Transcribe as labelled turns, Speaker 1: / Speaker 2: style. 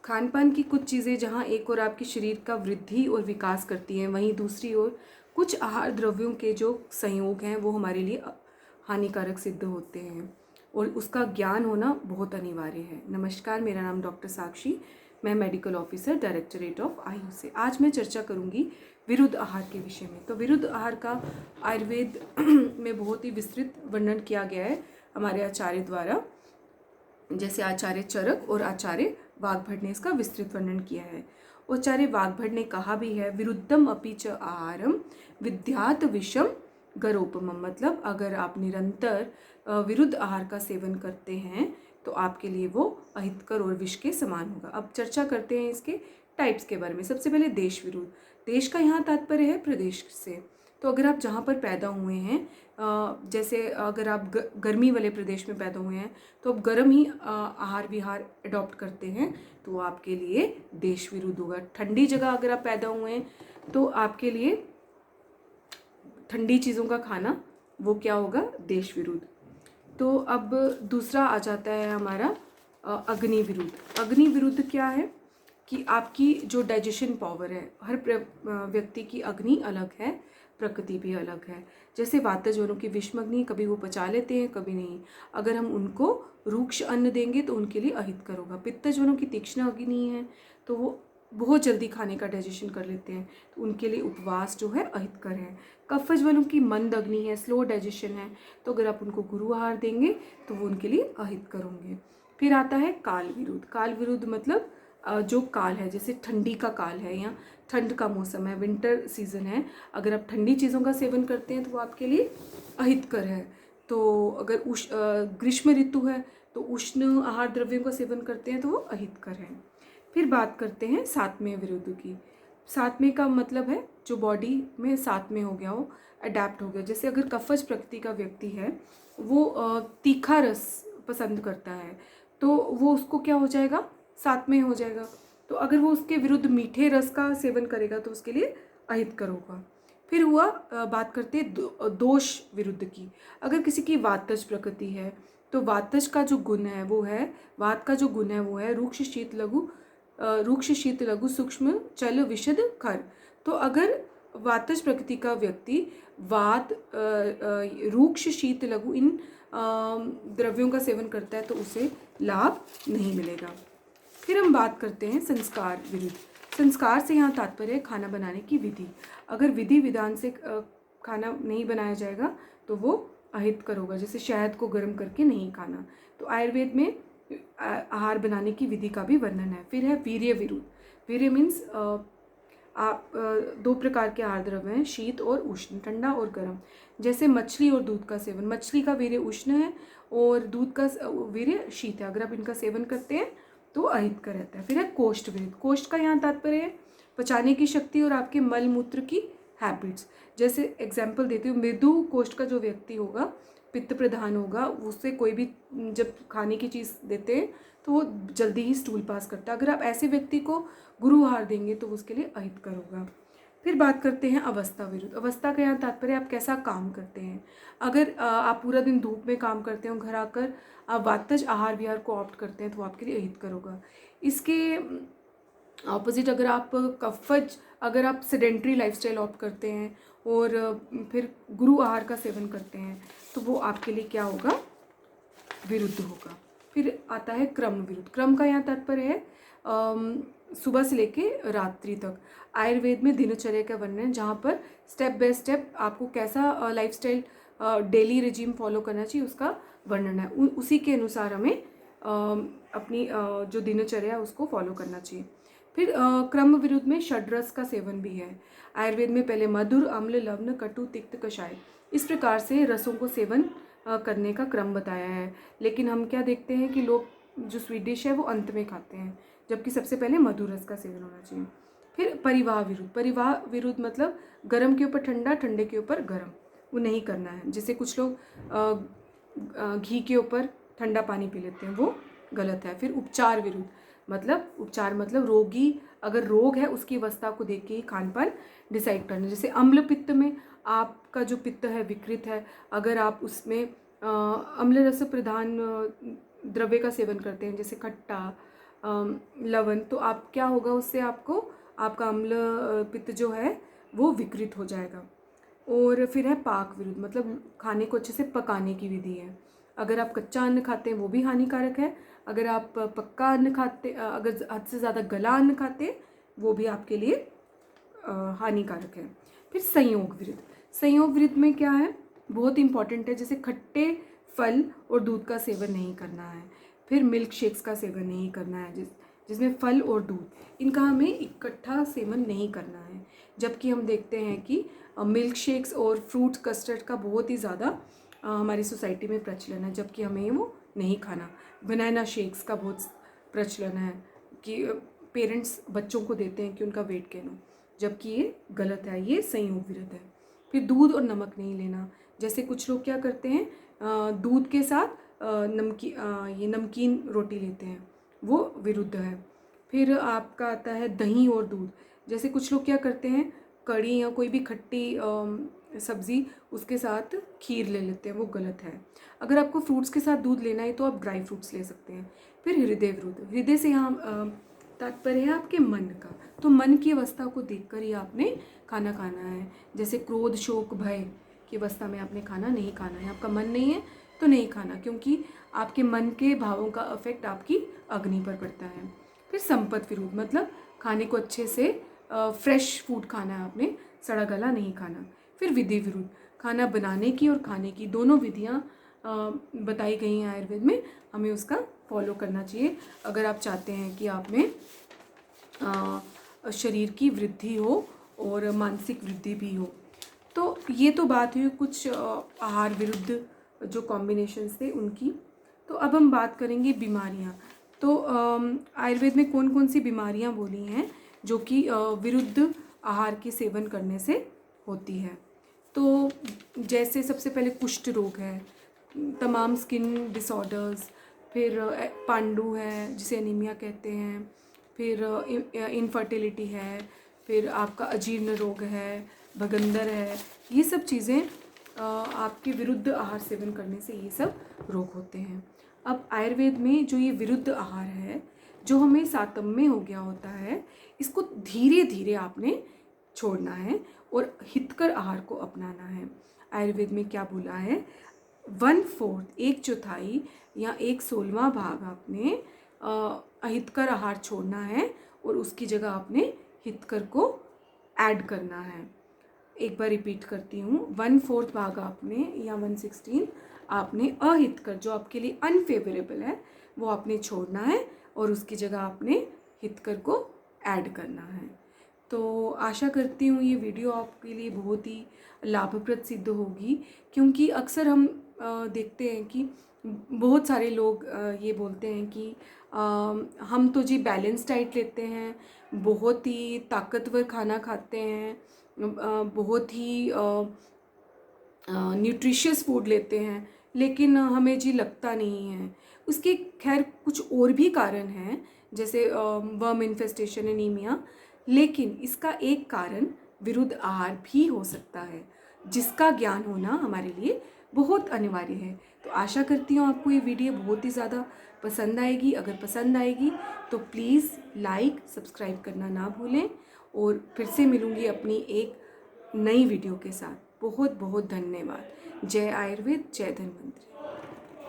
Speaker 1: खान पान की कुछ चीज़ें जहाँ एक और आपके शरीर का वृद्धि और विकास करती हैं, वहीं दूसरी ओर कुछ आहार द्रव्यों के जो संयोग हैं वो हमारे लिए हानिकारक सिद्ध होते हैं और उसका ज्ञान होना बहुत अनिवार्य है। नमस्कार, मेरा नाम डॉक्टर साक्षी, मैं मेडिकल ऑफिसर डायरेक्टरेट ऑफ आयु से। आज मैं चर्चा करूंगी विरुद्ध आहार के विषय में। तो विरुद्ध आहार का आयुर्वेद में बहुत ही विस्तृत वर्णन किया गया है हमारे आचार्य द्वारा, जैसे आचार्य चरक और आचार्य वाग्भट ने इसका विस्तृत वर्णन किया है। आचार्य वाग्भट ने कहा भी है, विरुद्धम अपि च आहारम विद्यात विषम गरोपमम, मतलब अगर आप निरंतर विरुद्ध आहार का सेवन करते हैं तो आपके लिए वो अहितकर और विष के समान होगा। अब चर्चा करते हैं इसके टाइप्स के बारे में। सबसे पहले देश विरुद्ध। देश का यहाँ तात्पर्य है प्रदेश से। तो अगर आप जहाँ पर पैदा हुए हैं, जैसे अगर आप गर्मी वाले प्रदेश में पैदा हुए हैं तो आप गर्म ही आहार विहार अडॉप्ट करते हैं तो वो आपके लिए देश विरुद्ध होगा। ठंडी जगह अगर आप पैदा हुए हैं तो आपके लिए ठंडी चीज़ों का खाना वो क्या होगा, देश विरुद्ध। तो अब दूसरा आ जाता है हमारा अग्नि विरुद्ध। अग्नि विरुद्ध क्या है कि आपकी जो डाइजेशन पावर है, हर व्यक्ति की अग्नि अलग है, प्रकृति भी अलग है। जैसे वातज वालों की विषमग्नि, कभी वो पचा लेते हैं कभी नहीं। अगर हम उनको रूक्ष अन्न देंगे तो उनके लिए अहितकर होगा। पित्तज वालों की तीक्ष्ण अग्नि है तो वो बहुत जल्दी खाने का डाइजेशन कर लेते हैं तो उनके लिए उपवास जो है अहितकर है। कफज वालों की मंद अग्नि है, स्लो डाइजेशन है, तो अगर आप उनको गुरु आहार देंगे तो वो उनके लिए अहितकर होंगे। फिर आता है काल विरुद्ध। काल विरुद्ध मतलब जो काल है, जैसे ठंडी का काल है या ठंड का मौसम है, विंटर सीजन है, अगर आप ठंडी चीज़ों का सेवन करते हैं तो वो आपके लिए अहितकर है। तो अगर ग्रीष्म ऋतु है तो उष्ण आहार द्रव्यों का सेवन करते हैं तो वो अहितकर है। फिर बात करते हैं सातवें विरुद्ध की। सातवें का मतलब है जो बॉडी में सातवें हो गया हो, अडेप्ट हो गया। जैसे अगर कफज प्रकृति का व्यक्ति है, वो तीखा रस पसंद करता है तो वो उसको क्या हो जाएगा, सातवें हो जाएगा। तो अगर वो उसके विरुद्ध मीठे रस का सेवन करेगा तो उसके लिए अहितकर होगा। फिर हुआ बात करते हैं दोष विरुद्ध की। अगर किसी की वातज प्रकृति है तो वातज का जो गुण है वो है, वात का जो गुण है वो है रूक्ष शीत लघु सूक्ष्म चल विशद खर। तो अगर वातज प्रकृति का व्यक्ति वात रूक्ष शीत लघु इन द्रव्यों का सेवन करता है तो उसे लाभ नहीं मिलेगा। फिर हम बात करते हैं संस्कार विरुद्ध। संस्कार से यहाँ तात्पर्य है खाना बनाने की विधि। अगर विधि विधान से खाना नहीं बनाया जाएगा तो वो अहितकर होगा। जैसे शहद को गर्म करके नहीं खाना। तो आयुर्वेद में आहार बनाने की विधि का भी वर्णन है। फिर है वीर्य विरुद्ध। वीर्य मीन्स आप दो प्रकार के आहार द्रव्य हैं, शीत और उष्ण, ठंडा और गर्म। जैसे मछली और दूध का सेवन, मछली का वीर्य उष्ण है और दूध का वीर्य शीत है। अगर आप इनका सेवन करते हैं तो अहितकर रहता है। फिर है कोष्ठ विरुद्ध। कोष्ठ का यहाँ तात्पर्य है पचाने की शक्ति और आपके मल मूत्र की हैबिट्स। जैसे एग्जाम्पल देती हूँ, मृदु कोष्ठ का जो व्यक्ति होगा, पित्त प्रधान होगा, उससे कोई भी जब खाने की चीज़ देते हैं तो वो जल्दी ही स्टूल पास करता है। अगर आप ऐसे व्यक्ति को गुरु आहार देंगे तो उसके लिए अहितकर होगा। फिर बात करते हैं अवस्था विरुद्ध। अवस्था का यहाँ तात्पर्य आप कैसा काम करते हैं। अगर आप पूरा दिन धूप में काम करते हो, घर आकर आप वातज आहार विहार को ऑप्ट करते हैं तो आपके लिए अहितकर होगा। इसके ऑपोजिट अगर आप सेडेंट्री लाइफस्टाइल ऑप्ट करते हैं और फिर गुरु आहार का सेवन करते हैं तो वो आपके लिए क्या होगा, विरुद्ध होगा। फिर आता है क्रम विरुद्ध। क्रम का यहाँ तात्पर्य है सुबह से लेके रात्रि तक। आयुर्वेद में दिनचर्या का वर्णन, जहाँ पर स्टेप बाय स्टेप आपको कैसा लाइफस्टाइल डेली रेजिम फॉलो करना चाहिए उसका वर्णन है। उसी के अनुसार हमें अपनी जो दिनचर्या है उसको फॉलो करना चाहिए। फिर क्रम विरुद्ध में षड्रस का सेवन भी है। आयुर्वेद में पहले मधुर, अम्ल, लवण, कटु, तिक्त, कषाय, इस प्रकार से रसों को सेवन करने का क्रम बताया है। लेकिन हम क्या देखते हैं कि लोग जो स्वीट डिश है वो अंत में खाते हैं, जबकि सबसे पहले मधुर रस का सेवन होना चाहिए। फिर परिवाह विरुद्ध। परिवाह विरुद्ध मतलब गर्म के ऊपर ठंडा, ठंडे के ऊपर गर्म, वो नहीं करना है। जैसे कुछ लोग घी के ऊपर ठंडा पानी पी लेते हैं, वो गलत है। फिर उपचार विरुद्ध मतलब रोगी, अगर रोग है उसकी अवस्था को देख के ही खान पान डिसाइड करना। जैसे अम्ल पित्त में आपका जो पित्त है विकृत है, अगर आप उसमें अम्ल रस प्रधान द्रव्य का सेवन करते हैं, जैसे खट्टा, लवण, तो आप क्या होगा उससे आपको आपका अम्ल पित्त जो है वो विकृत हो जाएगा। और फिर है पाक विरुद्ध, मतलब खाने को अच्छे से पकाने की विधि है। अगर आप कच्चा अन्न खाते हैं वो भी हानिकारक है, अगर आप पक्का अन्न खाते, अगर हद से ज़्यादा गला अन्न खाते हैं वो भी आपके लिए हानिकारक है। फिर संयोग विरुद्ध, संयोग विरुद्ध में क्या है, बहुत इंपॉर्टेंट है, जैसे खट्टे फल और दूध का सेवन नहीं करना है। फिर मिल्क शेक्स का सेवन नहीं करना है, जिसमें फल और दूध इनका हमें इकट्ठा सेवन नहीं करना है। जबकि हम देखते हैं कि मिल्क शेक्स और फ्रूट कस्टर्ड का बहुत ही ज़्यादा हमारी सोसाइटी में प्रचलन है, जबकि हमें वो नहीं खाना। बनाना शेक्स का बहुत प्रचलन है कि पेरेंट्स बच्चों को देते हैं कि उनका वेट गेन हो, जबकि ये गलत है, ये संयोग विरुद्ध है। फिर दूध और नमक नहीं लेना, जैसे कुछ लोग क्या करते हैं दूध के साथ ये नमकीन रोटी लेते हैं, वो विरुद्ध है। फिर आपका आता है दही और दूध, जैसे कुछ लोग क्या करते हैं कड़ी या कोई भी खट्टी सब्ज़ी उसके साथ खीर ले लेते हैं, वो गलत है। अगर आपको फ्रूट्स के साथ दूध लेना है तो आप ड्राई फ्रूट्स ले सकते हैं। फिर हृदय विरुद्ध, हृदय से यहाँ तात्पर्य है आपके मन का, तो मन की अवस्था को देखकर ही आपने खाना खाना है। जैसे क्रोध, शोक, भय की अवस्था में आपने खाना नहीं खाना है। आपका मन नहीं है तो नहीं खाना, क्योंकि आपके मन के भावों का इफेक्ट आपकी अग्नि पर पड़ता है। फिर संपत विरुद्ध, मतलब खाने को अच्छे से फ्रेश फूड खाना है आपने, सड़ा गला नहीं खाना। फिर विधि विरुद्ध, खाना बनाने की और खाने की दोनों विधियाँ बताई गई हैं आयुर्वेद में, हमें उसका फॉलो करना चाहिए अगर आप चाहते हैं कि आप में शरीर की वृद्धि हो और मानसिक वृद्धि भी हो। तो ये तो बात हुई कुछ आहार विरुद्ध जो कॉम्बिनेशंस थे उनकी। तो अब हम बात करेंगे बीमारियाँ। तो आयुर्वेद में कौन कौन सी बीमारियाँ बोली हैं जो कि विरुद्ध आहार के सेवन करने से होती है। तो जैसे सबसे पहले कुष्ठ रोग है, तमाम स्किन डिसऑर्डर्स, फिर पांडु है जिसे एनीमिया कहते हैं, फिर इनफर्टिलिटी है, फिर आपका अजीर्ण रोग है, भगंदर है, ये सब चीज़ें आपके विरुद्ध आहार सेवन करने से ये सब रोग होते हैं। अब आयुर्वेद में जो ये विरुद्ध आहार है जो हमें सातम्य हो गया होता है, इसको धीरे धीरे आपने छोड़ना है और हितकर आहार को अपनाना है। आयुर्वेद में क्या बोला है, 1/4 1/4 या 1/16वां भाग आपने अहितकर आहार छोड़ना है और उसकी जगह आपने हितकर को ऐड करना है। एक बार रिपीट करती हूँ, 1/4 भाग आपने या 1/16 आपने अहितकर जो आपके लिए अनफेवरेबल है वो आपने छोड़ना है और उसकी जगह आपने हितकर को ऐड करना है। तो आशा करती हूँ ये वीडियो आपके लिए बहुत ही लाभप्रद सिद्ध होगी, क्योंकि अक्सर हम देखते हैं कि बहुत सारे लोग ये बोलते हैं कि हम तो जी बैलेंस डाइट लेते हैं, बहुत ही ताकतवर खाना खाते हैं, बहुत ही न्यूट्रिशियस फूड लेते हैं, लेकिन हमें जी लगता नहीं है। उसके खैर कुछ और भी कारण हैं, जैसे वर्म इन्फेस्टेशन, एनीमिया, लेकिन इसका एक कारण विरुद्ध आहार भी हो सकता है, जिसका ज्ञान होना हमारे लिए बहुत अनिवार्य है। तो आशा करती हूँ आपको ये वीडियो बहुत ही ज़्यादा पसंद आएगी। अगर पसंद आएगी तो प्लीज़ लाइक सब्सक्राइब करना ना भूलें, और फिर से मिलूँगी अपनी एक नई वीडियो के साथ। बहुत बहुत धन्यवाद। जय आयुर्वेद, जय धन्वंतरि।